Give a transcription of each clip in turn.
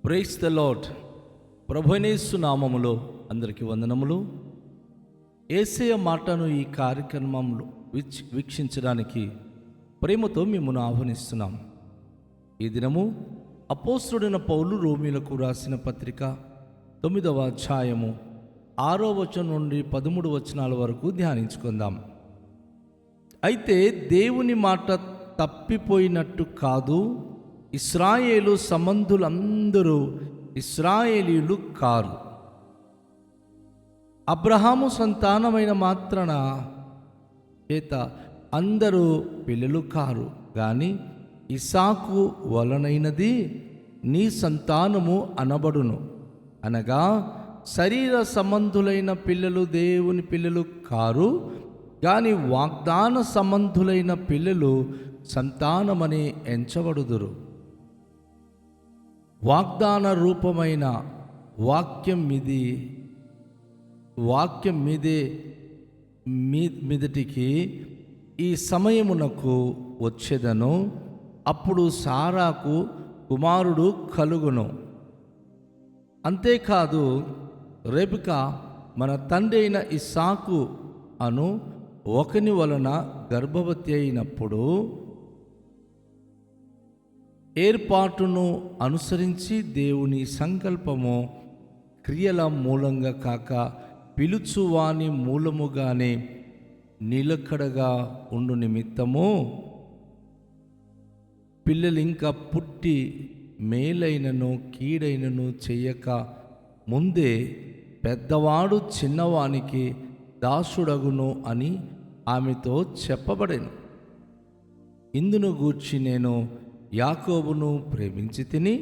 Praise the lord. ప్రభువైన యేసు నామములో అందరికీ వందనములు. యేసయ్య మాటను ఈ కార్యక్రమంలో వీక్షించడానికి ప్రేమతో మిమ్మల్ని ఆహ్వానిస్తున్నాం. ఈ దినము అపోస్తలుడైన పౌలు రోమీలకు రాసిన పత్రిక 9వ అధ్యాయము 6వ వచనం నుండి 13 వచనాల వరకు ధ్యానించుకుందాం. అయితే దేవుని మాట తప్పిపోయినట్టు కాదు, ఇశ్రాయేలు సంబంధులందరూ ఇశ్రాయేలీయులు కారు. అబ్రహాము సంతానమైన మాత్రాన చేత అందరూ పిల్లలు కారు, కానీ ఇస్సాకు వలనైనది నీ సంతానము అనబడును. అనగా శరీర సంబంధులైన పిల్లలు దేవుని పిల్లలు కారు, కానీ వాగ్దాన సంబంధులైన పిల్లలు సంతానమని ఎంచబడుదురు. వాగ్దాన రూపమైన వాక్యం మీదటికి ఈ సమయమునకు వచ్చేదను. అప్పుడు సారాకు కుమారుడు కలుగును. అంతేకాదు, రెబెక మన తండ్రి అయిన ఇస్సాకు అను ఒకని వలన గర్భవతి అయినప్పుడు ఏర్పాటును అనుసరించి దేవుని సంకల్పము క్రియల మూలంగా కాక పిలుచువాని మూలముగానే నిలకడగా ఉండు నిమిత్తము పిల్లలింకా పుట్టి మేలైనను కీడైనను చెయ్యక ముందే పెద్దవాడు చిన్నవానికి దాసుడగును అని ఆమెతో చెప్పబడెను. ఇందును గూర్చి నేను యాకోబును ప్రేమించి తిని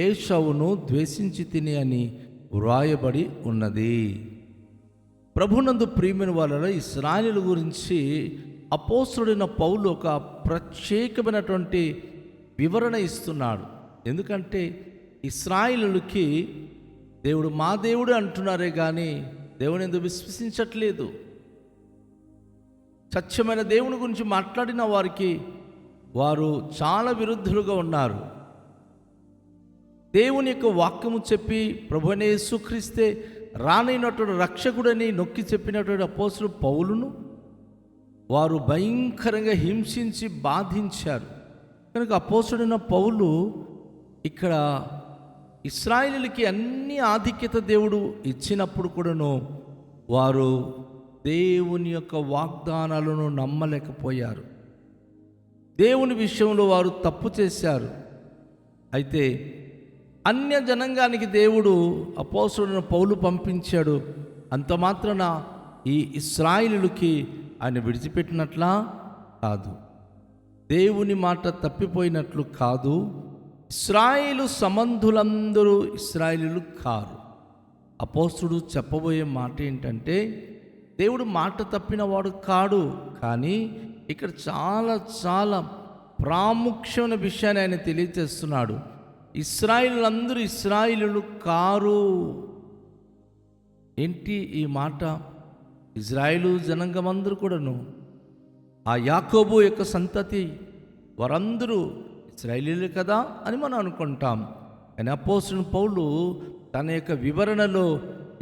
ఏశావును ద్వేషించి తిని అని వ్రాయబడి ఉన్నది. ప్రభునందు ప్రియమైన వాళ్ళ ఇశ్రాయేలు గురించి అపోస్తలుడైన పౌలు ఒక ప్రత్యేకమైనటువంటి వివరణ ఇస్తున్నాడు. ఎందుకంటే ఇశ్రాయేలుకి దేవుడు మా దేవుడు అంటున్నారే కానీ దేవుని ఎందుకు విశ్వసించట్లేదు. సత్యమైన దేవుని గురించి మాట్లాడిన వారికి వారు చాలా విరుద్ధులుగా ఉన్నారు. దేవుని యొక్క వాక్యము చెప్పి ప్రభువైన యేసుక్రీస్తే రానైనటువంటి రక్షకుడని నొక్కి చెప్పినటువంటి అపోస్తలుడు పౌలును వారు భయంకరంగా హింసించి బాధించారు. కనుక అపోస్తలుడైన పౌలు ఇక్కడ ఇశ్రాయేలుకి అన్ని ఆధిక్యత దేవుడు ఇచ్చినప్పుడు కూడాను వారు దేవుని యొక్క వాగ్దానాలను నమ్మలేకపోయారు. దేవుని విషయంలో వారు తప్పు చేశారు. అయితే అన్య జనాంగానికి దేవుడు అపోస్తలుడైన పౌలు పంపించాడు. అంత మాత్రాన ఈ ఇశ్రాయేలుకి ఆయన విడిచిపెట్టినట్లా కాదు, దేవుని మాట తప్పిపోయినట్లు కాదు. ఇశ్రాయేలు సంబంధులందరూ ఇశ్రాయేలీయులు కారు. అపోస్తలుడు చెప్పబోయే మాట ఏంటంటే దేవుడు మాట తప్పిన వాడు కాడు, కానీ ఇక్కడ చాలా ప్రాముఖ్యమైన విషయాన్ని ఆయన తెలియజేస్తున్నాడు. ఇశ్రాయేలులందరూ ఇశ్రాయేలీయులు కారు. ఏంటి ఈ మాట? ఇజ్రాయేలు జనాంగమందరూ కూడాను ఆ యాకోబు యొక్క సంతతి వారందరూ ఇశ్రాయేలీయులే కదా అని మనం అనుకుంటాం. కానీ అపోస్తలుడైన పౌలు తన యొక్క వివరణలో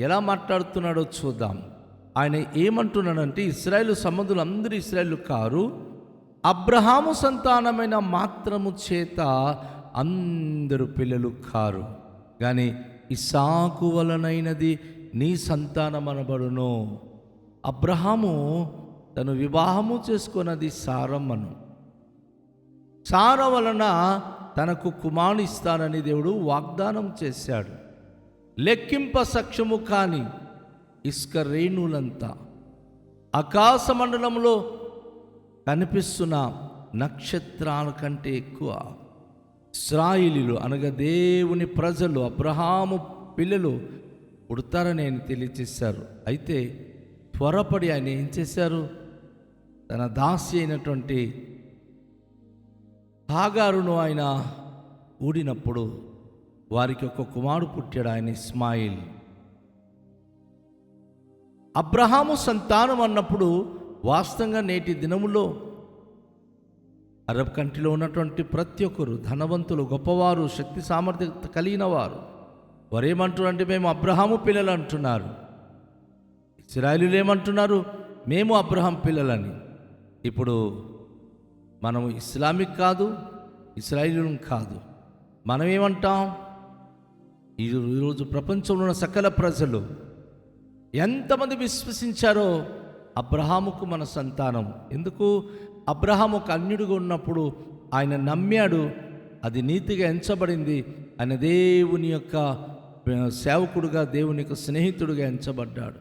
ఎలా మాట్లాడుతున్నాడో చూద్దాం. ఆయన ఏమంటున్నాడంటే ఇశ్రాయేలు సంబంధులు అందరూ ఇశ్రాయేలు కారు, అబ్రహాము సంతానమైన మాత్రము చేత అందరూ పిల్లలు కారు, కానీ ఇస్సాకు వలనైనది నీ సంతానం అనబడును. అబ్రహాము తను వివాహము చేసుకున్నది సారమ్మను. సార వలన తనకు కుమారుని ఇస్తానని దేవుడు వాగ్దానం చేశాడు. లెక్కింప సక్షము కాని ఇసుక రేణులంతా ఆకాశ మండలంలో కనిపిస్తున్న నక్షత్రాల కంటే ఎక్కువ ఇశ్రాయేలీయులు అనగా దేవుని ప్రజలు అబ్రహాము పిల్లలు పుడతారని ఆయన తెలియచేశారు. అయితే త్వరపడి ఆయన ఏం చేశారు? తన దాసి అయినటువంటి హాగారును ఆయన ఊడినప్పుడు వారికి ఒక కుమారుడు పుట్టాడు, ఆయన ఇస్మాయిల్. అబ్రహాము సంతానం అన్నప్పుడు వాస్తవంగా నేటి దినములో అరబ్ కంట్రీలో ఉన్నటువంటి ప్రతి ఒక్కరు ధనవంతులు, గొప్పవారు, శక్తి సామర్థ్యత కలిగిన వారు వారేమంటున్నారు అంటే మేము అబ్రహాము పిల్లలు అంటున్నారు. ఇశ్రాయేలీయులు ఏమంటున్నారు? మేము అబ్రహాం పిల్లలని. ఇప్పుడు మనం ఇస్లామిక్ కాదు, ఇశ్రాయేలీయులం కాదు. మనం ఏమంటాం? ఈరోజు ప్రపంచంలో ఉన్న సకల ప్రజలు ఎంతమంది విశ్వసించారో అబ్రహాముకు మన సంతానం. ఎందుకు? అబ్రహాము ఒక అన్యుడిగా ఉన్నప్పుడు ఆయన నమ్మాడు, అది నీతిగా ఎంచబడింది. ఆయన దేవుని యొక్క సేవకుడుగా, దేవుని యొక్క స్నేహితుడిగా ఎంచబడ్డాడు.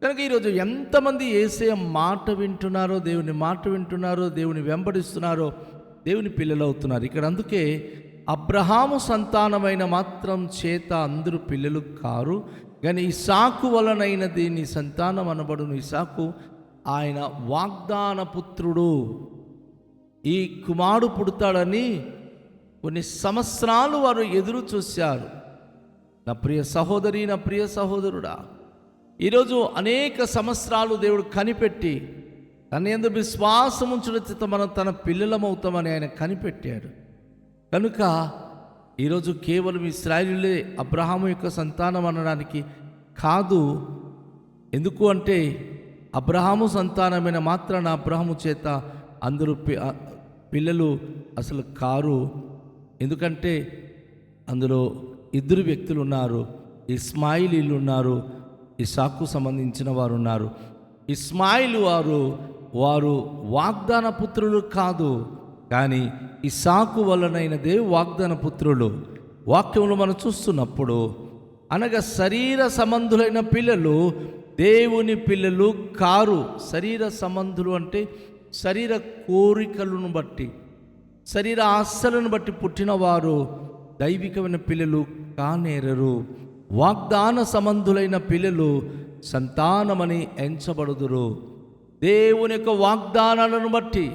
కనుక ఈరోజు ఎంతమంది యేసయ్య మాట వింటున్నారో, దేవుని మాట వింటున్నారో, దేవుని వెంబడిస్తున్నారో, దేవుని పిల్లలు అవుతున్నారు. ఇక్కడ అందుకే అబ్రహాము సంతానమైన మాత్రం చేత అందరూ పిల్లలు కారు, కానీ ఇస్సాకు వలనైనది నీ సంతానం అనబడును. ఇస్సాకు ఆయన వాగ్దాన పుత్రుడు. ఈ కుమారుడు పుడతాడని కొన్ని సంవత్సరాలు వారు ఎదురు చూశారు. నా ప్రియ సహోదరి, నా ప్రియ సహోదరుడా, ఈరోజు అనేక సంవత్సరాలు దేవుడు కనిపెట్టి తన యందు విశ్వాసం ఉంచుట చేత మనం తన పిల్లలమవుతామని ఆయన కనిపెట్టాడు. కనుక ఈరోజు కేవలం ఇశ్రాయేలీయులే అబ్రహాము యొక్క సంతానం అనడానికి కాదు. ఎందుకు అంటే అబ్రహాము సంతానమైన మాత్రాన అబ్రహాము చేత అందరూ పిల్లలు అసలు కారు. ఎందుకంటే అందులో ఇద్దరు వ్యక్తులు ఉన్నారు. ఇస్మాయిలీలు ఉన్నారు, ఇస్సాకు సంబంధించిన వారు ఉన్నారు. ఇస్మాయిలు వారు వాగ్దాన పుత్రులు కాదు, కానీ ఇస్సాకు వలనైనదే వాగ్దాన పుత్రులు. వాక్యంలో మనం చూస్తున్నప్పుడు అనగా శరీర సంబంధులైన పిల్లలు దేవుని పిల్లలు కారు. శరీర సంబంధులు అంటే శరీర కోరికలను బట్టి, శరీర ఆశలను బట్టి పుట్టిన వారు దైవికమైన పిల్లలు కానేరరు. వాగ్దాన సంబంధులైన పిల్లలు సంతానమని ఎంచబడుదురు. దేవుని యొక్క వాగ్దానాలను బట్టి,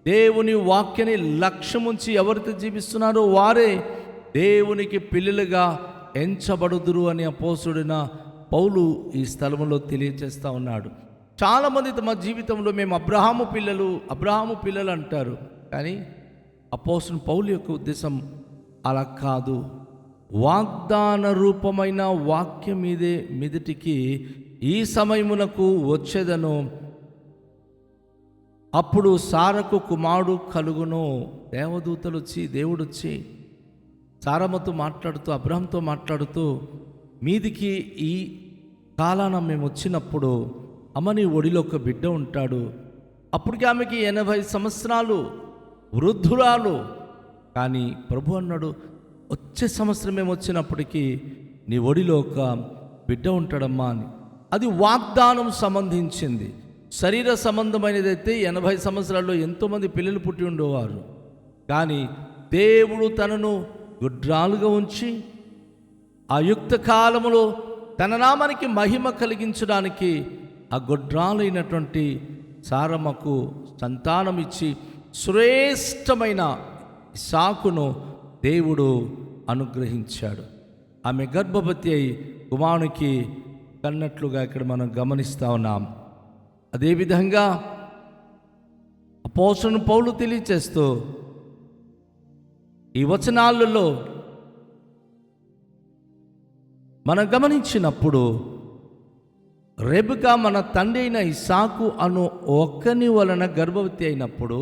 దేవుని వాక్యాన్ని లక్ష్యముంచి ఎవరైతే జీవిస్తున్నారో వారే దేవునికి పిల్లలుగా ఎంచబడుదురు అని అపోస్తుడైన పౌలు ఈ స్థలంలో తెలియజేస్తూ ఉన్నాడు. చాలామంది తమ జీవితంలో మేము అబ్రహాము పిల్లలు అంటారు, కానీ అపోస్తుడైన పౌలు యొక్క ఉద్దేశం అలా కాదు. వాగ్దాన రూపమైన వాక్యం మీదటికి ఈ సమయమునకు వచ్చేదను, అప్పుడు సారకు కుమారుడు కలుగును. దేవదూతలు వచ్చి, దేవుడు వచ్చి సారమ్మతో మాట్లాడుతూ, అబ్రహాంతో మాట్లాడుతూ, మీదికి ఈ కాలాన మేము వచ్చినప్పుడు అమ్మ నీ ఒడిలో ఒక బిడ్డ ఉంటాడు. అప్పటికి ఆమెకి 80 సంవత్సరాలు, వృద్ధురాలు. కానీ ప్రభు అన్నాడు, వచ్చే సంవత్సరం మేము వచ్చినప్పటికీ నీ ఒడిలో ఒక బిడ్డ ఉంటాడమ్మా అని. అది వాగ్దానం సంబంధించింది. శరీర సంబంధమైనదైతే 80 సంవత్సరాల్లో ఎంతోమంది పిల్లలు పుట్టి ఉండేవారు. కానీ దేవుడు తనను గుడ్రాలుగా ఉంచి ఆ యుక్త కాలములో తన నామానికి మహిమ కలిగించడానికి ఆ గుడ్రాలైనటువంటి సారమ్మకు సంతానం ఇచ్చి శ్రేష్టమైన ఇస్సాకును దేవుడు అనుగ్రహించాడు. ఆమె గర్భవతి అయి కుమారునికి కన్నట్లుగా ఇక్కడ మనం గమనిస్తూ ఉన్నాం. అదేవిధంగా అపోస్తలుడైన పౌలు తెలియచేస్తూ ఈ వచనాలలో మనం గమనించినప్పుడు రెబెకా మన తండ్రి అయిన ఇస్సాకు అను ఒక్కని వలన గర్భవతి అయినప్పుడు,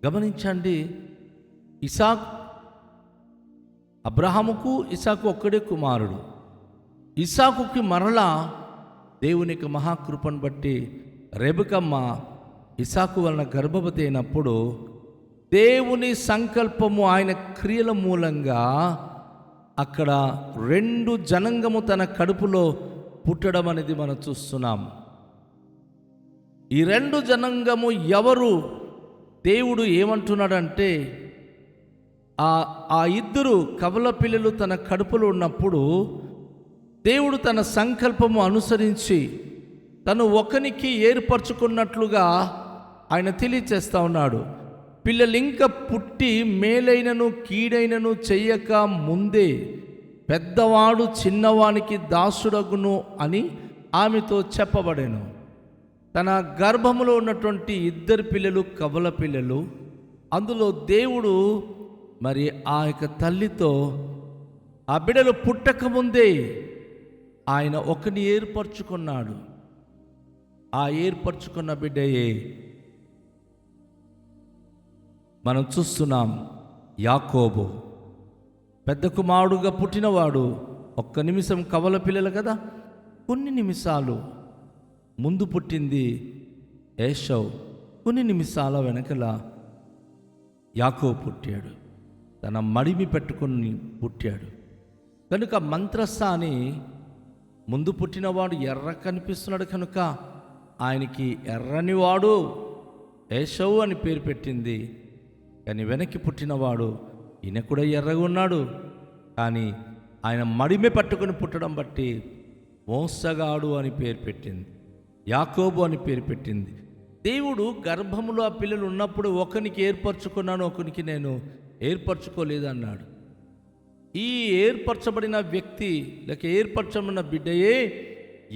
గమనించండి, అబ్రహాముకు ఇస్సాకు ఒక్కడే కుమారుడు. ఇస్సాకుకి మరలా దేవుని యొక్క మహాకృపను బట్టి రెబెకమ్మ ఇస్సాకు వలన గర్భవతి అయినప్పుడు దేవుని సంకల్పము, ఆయన క్రియల మూలంగా అక్కడ 2 జనాంగము తన కడుపులో పుట్టడం అనేది మనం చూస్తున్నాం. ఈ 2 జనాంగము ఎవరు? దేవుడు ఏమంటున్నాడంటే ఆ ఇద్దరు కవల పిల్లలు తన కడుపులో ఉన్నప్పుడు దేవుడు తన సంకల్పము అనుసరించి తను ఒకనికి ఏర్పరచుకున్నట్లుగా ఆయన తెలియచేస్తూ ఉన్నాడు. పిల్లలింక పుట్టి మేలైనను కీడైనను చెయ్యక ముందే పెద్దవాడు చిన్నవానికి దాసుడగును అని ఆమెతో చెప్పబడెను. తన గర్భములో ఉన్నటువంటి 2 పిల్లలు కవల పిల్లలు. అందులో దేవుడు మరి ఆ యొక్క తల్లితో ఆ బిడ్డలు పుట్టకముందే ఆయన ఒకని ఏర్పరచుకున్నాడు. ఆ ఏర్పరచుకున్న బిడ్డయే మనం చూస్తున్నాం. యాకోబు పెద్ద కుమారుడుగా పుట్టినవాడు. ఒక్క నిమిషం కవల పిల్లలు కదా, కొన్ని నిమిషాలు ముందు పుట్టింది ఏషవ్, కొన్ని నిమిషాల వెనకల యాకోబు పుట్టాడు. తన మడిమి పెట్టుకుని పుట్టాడు కనుక మంత్రస్థాని ముందు పుట్టినవాడు ఎర్ర కనిపిస్తున్నాడు కనుక ఆయనకి ఎర్రనివాడు ఏషవు అని పేరు పెట్టింది. కానీ వెనక్కి పుట్టినవాడు ఈయన కూడా ఎర్రగా ఉన్నాడు, కానీ ఆయన మడిమి పట్టుకుని పుట్టడం బట్టి మోసగాడు అని పేరు పెట్టింది, యాకోబు అని పేరు పెట్టింది. దేవుడు గర్భములో ఆ పిల్లలు ఉన్నప్పుడు ఒకనికి ఏర్పరచుకున్నాను, ఒకనికి నేను ఏర్పరచుకోలేదు అన్నాడు. ఈ ఏర్పరచబడిన వ్యక్తి లేక ఏర్పరచబడిన బిడ్డయే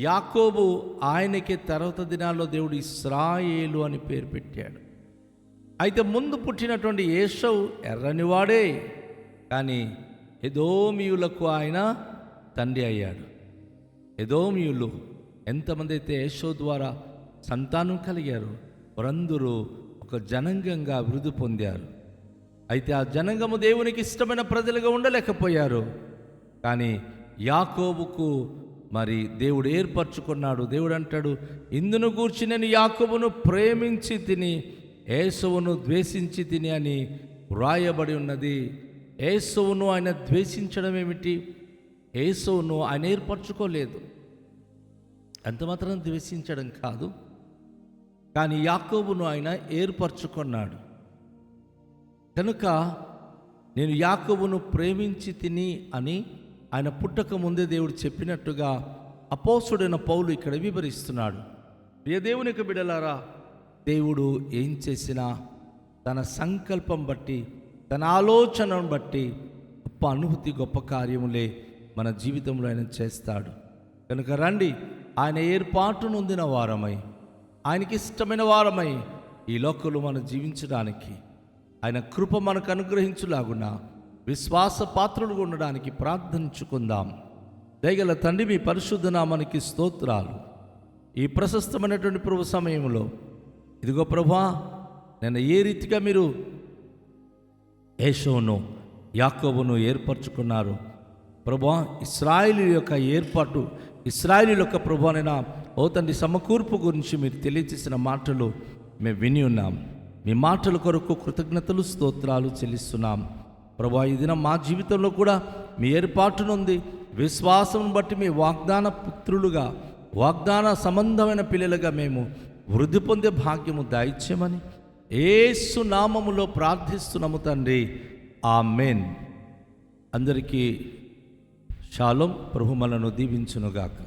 యాకోబు. ఆయనకి తర్వాత దినాల్లో దేవుడు ఇశ్రాయేలు అని పేరు పెట్టాడు. అయితే ముందు పుట్టినటువంటి ఏషవు ఎర్రనివాడే, కానీ ఎదోమీయులకు ఆయన తండ్రి అయ్యాడు. ఎదోమీయులు ఎంతమంది అయితే ఏషవు ద్వారా సంతానం కలిగారు, వారందరూ ఒక జనాంగంగా అభివృద్ధి పొందారు. అయితే ఆ జనాంగము దేవునికి ఇష్టమైన ప్రజలుగా ఉండలేకపోయారు. కానీ యాకోబుకు మరి దేవుడు ఏర్పరచుకున్నాడు. దేవుడు అంటాడు, ఇందును గూర్చి నేను యాకోబును ప్రేమించి తిని ఏసవును ద్వేషించి తిని అని వ్రాయబడి ఉన్నది. ఏసవును ఆయన ద్వేషించడం ఏమిటి? ఏసవును ఆయన ఏర్పరచుకోలేదు, అంత మాత్రం ద్వేషించడం కాదు, కానీ యాకోబును ఆయన ఏర్పరచుకున్నాడు. కనుక నేను యాకోబును ప్రేమించి తిని అని ఆయన పుట్టక ముందే దేవుడు చెప్పినట్టుగా అపోస్తుడైన పౌలు ఇక్కడ వివరిస్తున్నాడు. ప్రియ దేవునికి బిడ్డలారా, దేవుడు ఏం చేసినా తన సంకల్పం బట్టి, తన ఆలోచనను బట్టి గొప్ప అనుభూతి, గొప్ప కార్యములే మన జీవితంలో ఆయన చేస్తాడు. కనుక రండి, ఆయన ఏర్పాటు నొందిన వారమై, ఆయనకి ఇష్టమైన వారమై ఈ లోకంలో మనం జీవించడానికి, ఆయన కృప మనకు అనుగ్రహించులాగున విశ్వాస పాత్రులుగా ఉండడానికి ప్రార్థించుకుందాం. దయగల తండ్రి, మీ పరిశుద్ధ నామానికి స్తోత్రాలు. ఈ ప్రశస్తమైనటువంటి ప్రభు సమయంలో ఇదిగో ప్రభా, నేను ఏ రీతిగా మీరు ఏషవును యాకోబును ఏర్పరచుకున్నారు ప్రభా, ఇశ్రాయేలు యొక్క ఏర్పాటు, ఇశ్రాయేలు యొక్క ప్రభువైన ఓ తండ్రి సమకూర్పు గురించి మీరు తెలియజేసిన మాటలు మేము విని ఉన్నాం. మీ మాటల కొరకు కృతజ్ఞతలు, స్తోత్రాలు చెల్లిస్తున్నాం ప్రభా. ఈ దినం మా జీవితంలో కూడా మీ ఏర్పాటునుంది. విశ్వాసం బట్టి మీ వాగ్దాన పుత్రులుగా, వాగ్దాన సంబంధమైన పిల్లలుగా మేము వృద్ధి పొందే భాగ్యము దయచేయమని యేసు నామములో ప్రార్థిస్తున్నాము తండ్రి, ఆమేన్. అందరికీ షాలోం. ప్రభు మనను దీవించునుగాక.